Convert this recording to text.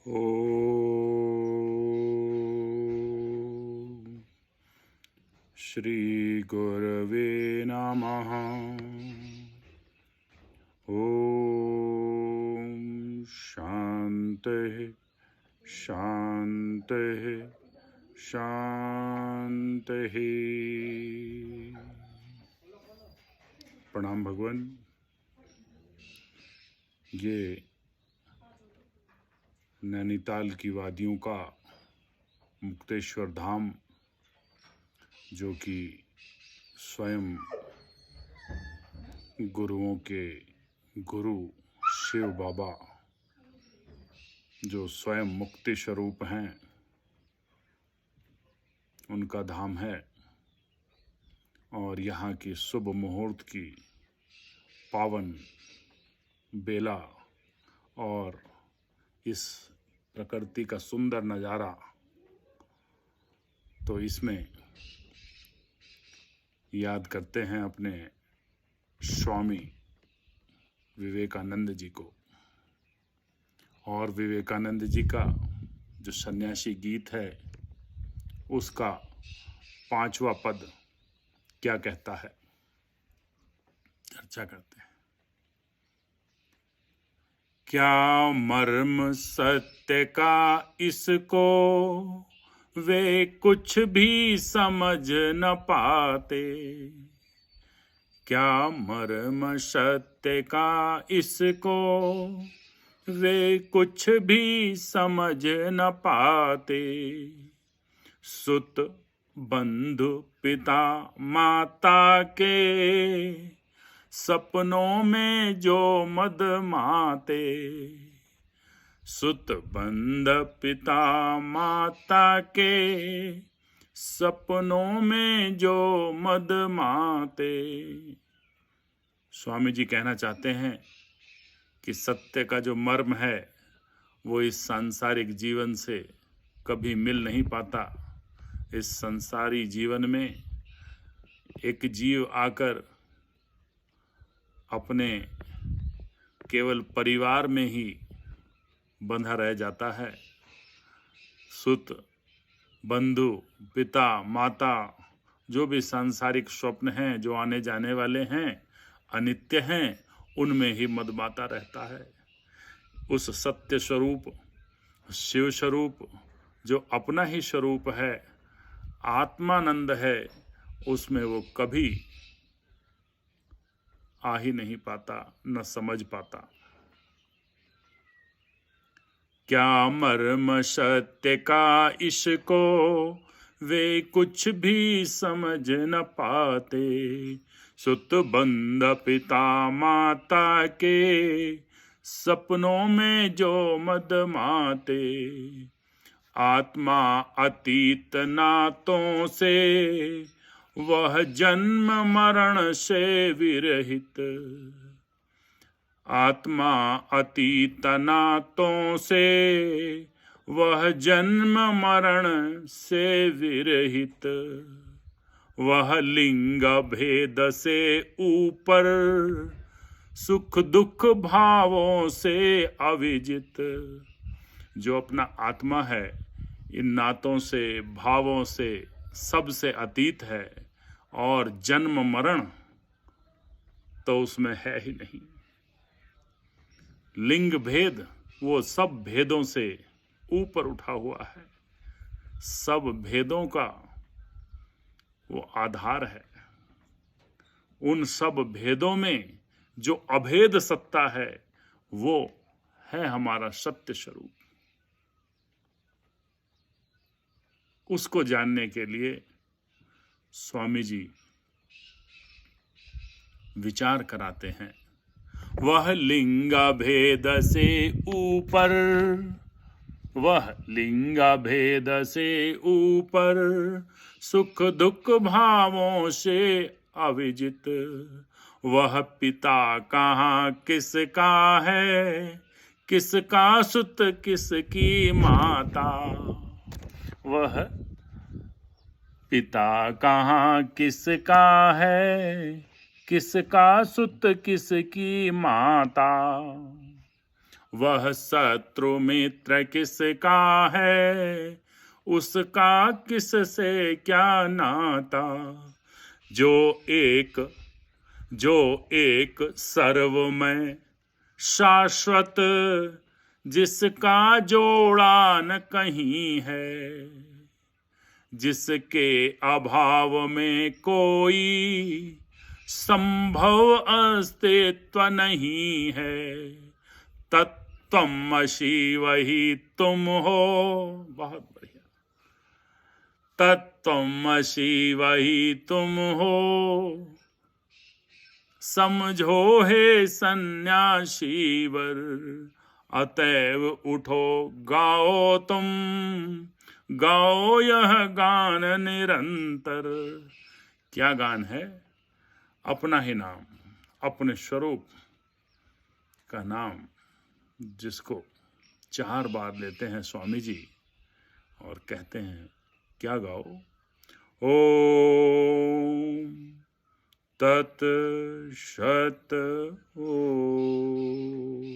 ॐ श्रीगुरवे नमः। ॐ शान्तिः शान्तिः शान्तिः। प्रणाम भगवान। ये नैनीताल की वादियों का मुक्तेश्वर धाम, जो कि स्वयं गुरुओं के गुरु शिव बाबा, जो स्वयं मुक्ति स्वरूप हैं, उनका धाम है। और यहाँ की शुभ मुहूर्त की पावन बेला और इस प्रकृति का सुंदर नज़ारा, तो इसमें याद करते हैं अपने स्वामी विवेकानंद जी को। और विवेकानंद जी का जो सन्यासी गीत है, उसका 5वां पद क्या कहता है, चर्चा करते हैं। क्या मर्म सत्य का इसको वे कुछ भी समझ न पाते। क्या मर्म सत्य का इसको वे कुछ भी समझ न पाते। सुत बंधु पिता माता के सपनों में जो मद माते। सुत बंध पिता माता के सपनों में जो मद माते। स्वामी जी कहना चाहते हैं कि सत्य का जो मर्म है, वो इस सांसारिक जीवन से कभी मिल नहीं पाता। इस संसारी जीवन में एक जीव आकर अपने केवल परिवार में ही बंधा रह जाता है। सुत बंधु पिता माता, जो भी सांसारिक स्वप्न हैं, जो आने जाने वाले हैं, अनित्य हैं, उनमें ही मदमाता रहता है। उस सत्य स्वरूप शिव स्वरूप, जो अपना ही स्वरूप है, आत्मानंद है, उसमें वो कभी आ ही नहीं पाता, न समझ पाता। क्या मर्म सत्य का इसको वे कुछ भी समझ न पाते। सुत बंध पिता माता के सपनों में जो मद माते। आत्मा अतीत नातों से वह जन्म मरण से विरहित। आत्मा अतीत नातों से वह जन्म मरण से विरहित। वह लिंग भेद से ऊपर सुख दुख भावों से अविजित। जो अपना आत्मा है, इन नातों से भावों से सबसे अतीत है, और जन्म मरण तो उसमें है ही नहीं। लिंग भेद वो सब भेदों से ऊपर उठा हुआ है, सब भेदों का वो आधार है। उन सब भेदों में जो अभेद सत्ता है, वो है हमारा सत्य स्वरूप। उसको जानने के लिए स्वामी जी विचार कराते हैं। वह लिंग भेद से ऊपर, वह लिंग भेद से ऊपर सुख दुख भावों से अविजित। वह पिता कहाँ किसका है, किसका सुत किसकी माता। वह पिता कहाँ किसका है, किसका सुत किसकी माता। वह शत्रु मित्र किसका है, उसका किससे क्या नाता। जो एक सर्वमय शाश्वत, जिसका जोड़ा न कहीं है, जिसके अभाव में कोई संभव अस्तित्व नहीं है। तत्त्वमसि वही तुम हो। बहुत बढ़िया। तत्त्वमसि वही तुम हो, समझो हे सन्यासी वर। अतएव उठो गाओ तुम, गाओ यह गान निरंतर। क्या गान है? अपना ही नाम, अपने स्वरूप का नाम, जिसको 4 बार लेते हैं स्वामी जी और कहते हैं, क्या गाओ? ओम तत् सत ओम।